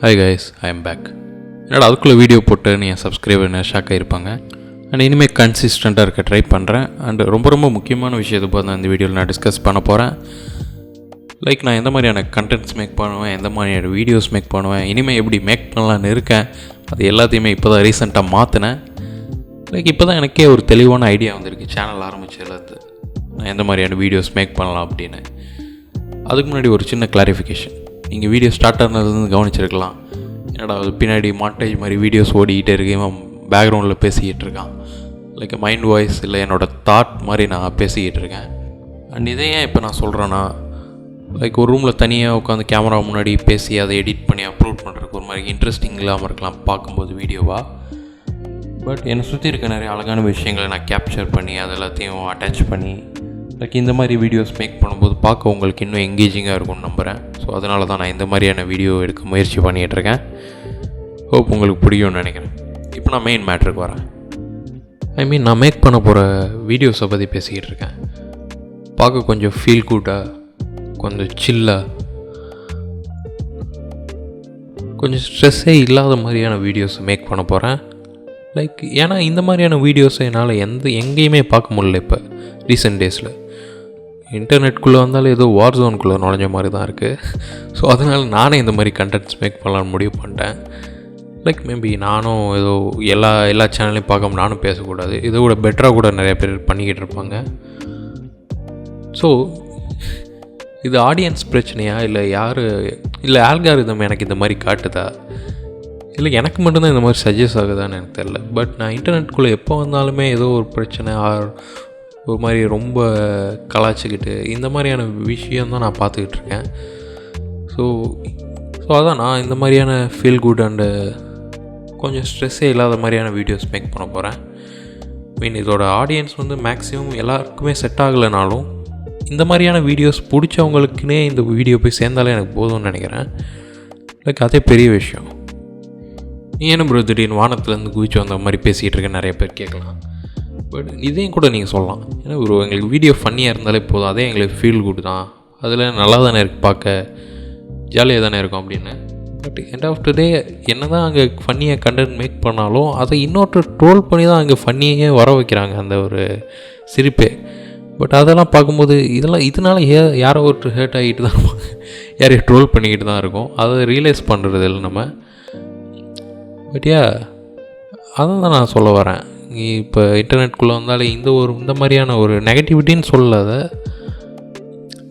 Hi guys, I'm back. என்னடா அதுக்குள்ளே video போட்டு என் சப்ஸ்கிரைபர் ஷாக் ஆகிருப்பாங்க. அண்ட் இனிமேல் கன்சிஸ்டண்ட்டாக இருக்க ட்ரை பண்ணுறேன். அண்ட் ரொம்ப முக்கியமான விஷயத்தை பார்த்து நான் இந்த வீடியோவில் நான் டிஸ்கஸ் பண்ண போகிறேன். லைக் நான் எந்த மாதிரியான கண்டென்ட்ஸ் மேக் பண்ணுவேன், எந்த மாதிரியான வீடியோஸ் மேக் பண்ணுவேன், இனிமேல் எப்படி மேக் பண்ணலான்னு இருக்கேன், அது எல்லாத்தையுமே இப்போ தான் ரீசெண்டாக மாற்றினேன். லைக் இப்போ தான் எனக்கே ஒரு தெளிவான ஐடியா வந்திருக்கு சேனல் ஆரம்பித்த எல்லாத்து நான் எந்த மாதிரியான வீடியோஸ் மேக் பண்ணலாம் அப்படின்னு. அதுக்கு முன்னாடி ஒரு சின்ன கிளாரிஃபிகேஷன். நீங்கள் வீடியோ ஸ்டார்ட் ஆனதுலேருந்து கவனிச்சிருக்கலாம். என்னடா அது பின்னாடி மாண்டேஜ் மாதிரி வீடியோஸ் ஓடிக்கிட்டே இருக்கு, இவன் பேக்ரவுண்டில் பேசிக்கிட்டு இருக்கான். லைக் மைண்ட் வாய்ஸ் இல்லை என்னோடய தாட் மாதிரி நான் பேசிக்கிட்டு இருக்கேன். அண்ட் இதை ஏன் இப்போ நான் சொல்கிறேன்னா, லைக் ஒரு ரூமில் தனியாக உட்காந்து கேமரா முன்னாடி பேசி அதை எடிட் பண்ணி அப்லோட் பண்ணுறதுக்கு ஒரு மாதிரி இன்ட்ரெஸ்டிங் இல்லாமல் இருக்கலாம் பார்க்கும்போது வீடியோவாக. பட் என்னை சுற்றி இருக்க நிறைய அழகான விஷயங்களை நான் கேப்சர் பண்ணி அது எல்லாத்தையும் அட்டாச் பண்ணி லைக் இந்த மாதிரி வீடியோஸ் மேக் பண்ணும்போது பார்க்க உங்களுக்கு இன்னும் எங்கேஜிங்காக இருக்கும்னு நம்புகிறேன். ஸோ அதனால தான் நான் இந்த மாதிரியான வீடியோ எடுக்க முயற்சி பண்ணிகிட்ருக்கேன். ஹோப் உங்களுக்கு பிடிக்கும்னு நினைக்கிறேன். இப்போ நான் மெயின் மேட்ருக்கு வரேன். நான் மேக் பண்ண போகிற வீடியோஸை பற்றி பேசிக்கிட்டு இருக்கேன். பார்க்க கொஞ்சம் ஃபீல் குட்டாக, கொஞ்சம் சில்லாக, கொஞ்சம் ஸ்ட்ரெஸ்ஸே இல்லாத மாதிரியான வீடியோஸை மேக் பண்ண போகிறேன். லைக் ஏன்னா இந்த மாதிரியான வீடியோஸை என்னால் எங்கேயுமே பார்க்க முடியல. இப்போ ரீசெண்ட் டேஸில் இன்டர்நெட்குள்ளே வந்தாலும் ஏதோ வார் ஜோனுக்குள்ளே நுழைஞ்ச மாதிரி தான் இருக்குது. ஸோ அதனால் நானே இந்த மாதிரி கண்டென்ட்ஸ் மேக் பண்ணலான்னு முடிவு பண்ணிட்டேன். லைக் மேபி நானும் ஏதோ எல்லா சேனல்லையும் பார்க்காம நானும் பேசக்கூடாது, இதை விட பெட்டராக கூட நிறைய பேர் பண்ணிக்கிட்டு இருப்பாங்க. ஸோ இது ஆடியன்ஸ் பிரச்சனையா இல்லை ஆல்காரிதம் எனக்கு இந்த மாதிரி காட்டுதா, இல்லை எனக்கு மட்டும்தான் இந்த மாதிரி சஜஸ்ட் ஆகுதான்னு எனக்கு தெரில. பட் நான் இன்டர்நெட்குள்ளே எப்போ வந்தாலுமே ஏதோ ஒரு பிரச்சனை ஒரு மாதிரி ரொம்ப கலாச்சிக்கிட்டு இந்த மாதிரியான விஷயந்தான் நான் பார்த்துக்கிட்டு இருக்கேன். ஸோ அதான் நான் இந்த மாதிரியான ஃபீல் குட் அண்டு கொஞ்சம் ஸ்ட்ரெஸ்ஸே இல்லாத மாதிரியான வீடியோஸ் மேக் பண்ண போகிறேன். இதோட ஆடியன்ஸ் மேக்ஸிமம் எல்லாருக்குமே செட் ஆகலைனாலும் இந்த மாதிரியான வீடியோஸ் பிடிச்சவங்களுக்குனே இந்த வீடியோ போய் சேர்ந்தாலே எனக்கு போதும்னு நினைக்கிறேன். லைக் அதே பெரிய விஷயம். நீ என்ன ப்ரோ திடீர்னு வானத்துலேருந்து குதிச்சு வந்த மாதிரி பேசிகிட்டு இருக்க நிறைய பேர் கேட்கலாம். பட் இதையும் கூட நீங்கள் சொல்லலாம். ஏன்னா ப்ரோ எங்களுக்கு வீடியோ ஃபன்னியாக இருந்தாலே போதும், அதே எங்களுக்கு ஃபீல் குட் தான், அதில் நல்லா தானே இருக்குது, பார்க்க ஜாலியாக தானே இருக்கும் அப்படின்னு. பட் எண்ட் ஆஃப் த டே என்ன தான் அங்கே ஃபன்னியாக கண்டென்ட் மேக் பண்ணாலும் அதை இன்னொருத்தர் ட்ரோல் பண்ணி தான் அங்கே ஃபன்னியே வர வைக்கிறாங்க, அந்த ஒரு சிரிப்பே. பட் அதெல்லாம் பார்க்கும்போது இதனால் யாரோ ஒரு ஹேர்ட் ஆகிட்டு தான் யாரையும் ட்ரோல் பண்ணிக்கிட்டு தான் இருக்கும். அதை ரியலைஸ் பண்ணுறது இல்லை நம்ம. பட் அதை தான் நான் சொல்ல வரேன். இப்போ இன்டர்நெட்குள்ளே வந்தாலே இந்த மாதிரியான ஒரு நெகட்டிவிட்டின்னு சொல்லலை,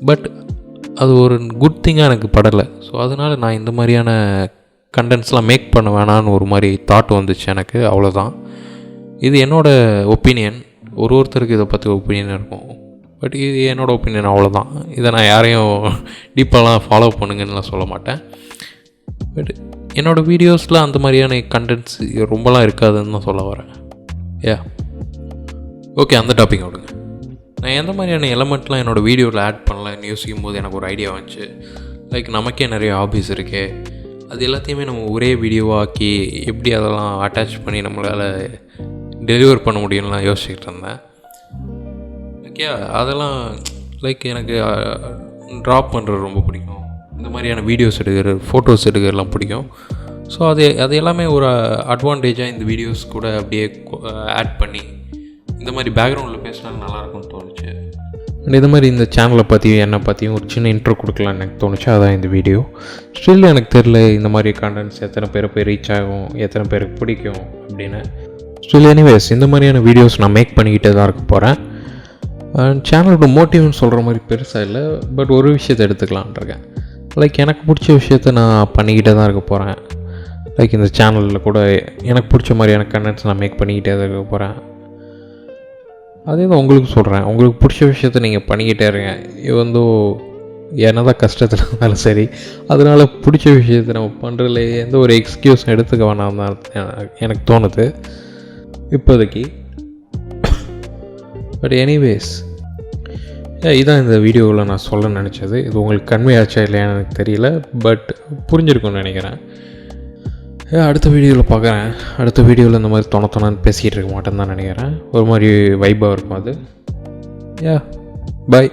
பட் அது ஒரு குட் திங்காக எனக்கு படலை. ஸோ அதனால் நான் இந்த மாதிரியான கண்டென்ட்ஸ்லாம் மேக் பண்ண வேணான்னு ஒரு மாதிரி தாட் வந்துச்சு எனக்கு. அவ்வளோதான். இது என்னோடய ஒப்பீனியன். ஒருத்தருக்கு இதை பற்றி ஒப்பீனியன் இருக்கும். பட் இது என்னோடய ஒப்பீனியன், அவ்வளோதான். இதை நான் யாரையும் டீப்பாலாம் ஃபாலோ பண்ணுங்கன்னுலாம் சொல்ல மாட்டேன். பட் என்னோடய வீடியோஸில் அந்த மாதிரியான கண்டென்ட்ஸ் ரொம்பலாம் இருக்காதுன்னு தான் சொல்ல வரேன். ஓகே, அந்த டாபிக் விடுங்க. நான் எந்த மாதிரியான எலமெண்ட்லாம் என்னோடய வீடியோவில் ஆட் பண்ணலான்னு யோசிக்கும் போது எனக்கு ஒரு ஐடியா வந்துச்சு. லைக் நமக்கே நிறைய ஹாபிஸ் இருக்கே, அது எல்லாத்தையுமே நம்ம ஒரே வீடியோவாக்கி எப்படி அதெல்லாம் அட்டாச் பண்ணி நம்மளால் டெலிவர் பண்ண முடியும்லாம் யோசிச்சுக்கிட்டு இருந்தேன். ஓகே, அதெல்லாம் லைக் எனக்கு ட்ராப் பண்ணுறது ரொம்ப பிடிக்கும். இந்த மாதிரியான வீடியோஸ் எடுக்கிறது, ஃபோட்டோஸ் எடுக்கிறதுலாம் பிடிக்கும். ஸோ அது எல்லாமே ஒரு அட்வான்டேஜாக இந்த வீடியோஸ் கூட அப்படியே ஆட் பண்ணி இந்த மாதிரி பேக்ரவுண்டில் பேசினாலும் நல்லாயிருக்கும்னு தோணுச்சு. அண்ட் இது மாதிரி இந்த சேனலை பற்றியும் என்னை பற்றியும் ஒரு சின்ன இன்ட்ரோ கொடுக்கலான்னு எனக்கு தோணுச்சு. அதான் இந்த வீடியோ. ஸ்டில் எனக்கு தெரில இந்த மாதிரி கண்டென்ட்ஸ் எத்தனை பேருக்கு ரீச் ஆகும், எத்தனை பேருக்கு பிடிக்கும் அப்படின்னு. ஸ்டில் எனிவேஸ் இந்த மாதிரியான வீடியோஸ் நான் மேக் பண்ணிக்கிட்டே தான் இருக்க போகிறேன். அண்ட் சேனலோட மோட்டிவ்னு சொல்கிற மாதிரி பெருசாக இல்லை, பட் ஒரு விஷயத்தை எடுத்துக்கலான் இருக்கேன். லைக் எனக்கு பிடிச்ச விஷயத்த நான் பண்ணிக்கிட்டே தான் இருக்க போகிறேன். லைக் இந்த சேனலில் கூட எனக்கு பிடிச்ச மாதிரியான கண்டென்ட்ஸ் நான் மேக் பண்ணிக்கிட்டே தான் இருக்க போகிறேன். அதே தான் உங்களுக்கு சொல்கிறேன். உங்களுக்கு பிடிச்ச விஷயத்த நீங்கள் பண்ணிக்கிட்டே இருங்க. என்ன தான் கஷ்டத்தில் இருந்தாலும் சரி, அதனால் பிடிச்ச விஷயத்த நம்ம பண்ணுறதுல எந்த ஒரு எக்ஸ்கியூஸும் எடுத்துக்க வேணாம் தான் எனக்கு தோணுது இப்போதைக்கு. பட் எனிவேஸ் இதான் இந்த வீடியோவில் நான் சொல்ல நினச்சது. இது உங்களுக்கு கன்வே ஆச்சா இல்லையான்னு எனக்கு தெரியல, பட் புரிஞ்சிருக்கும்னு நினைக்கிறேன். அடுத்த வீடியோவில் பார்க்குறேன். அடுத்த வீடியோவில் இந்த மாதிரி தொணன்னு பேசிகிட்டு இருக்க மாட்டேன்னு தான் நினைக்கிறேன். ஒரு மாதிரி வைபாக இருக்கும் அது. பாய்.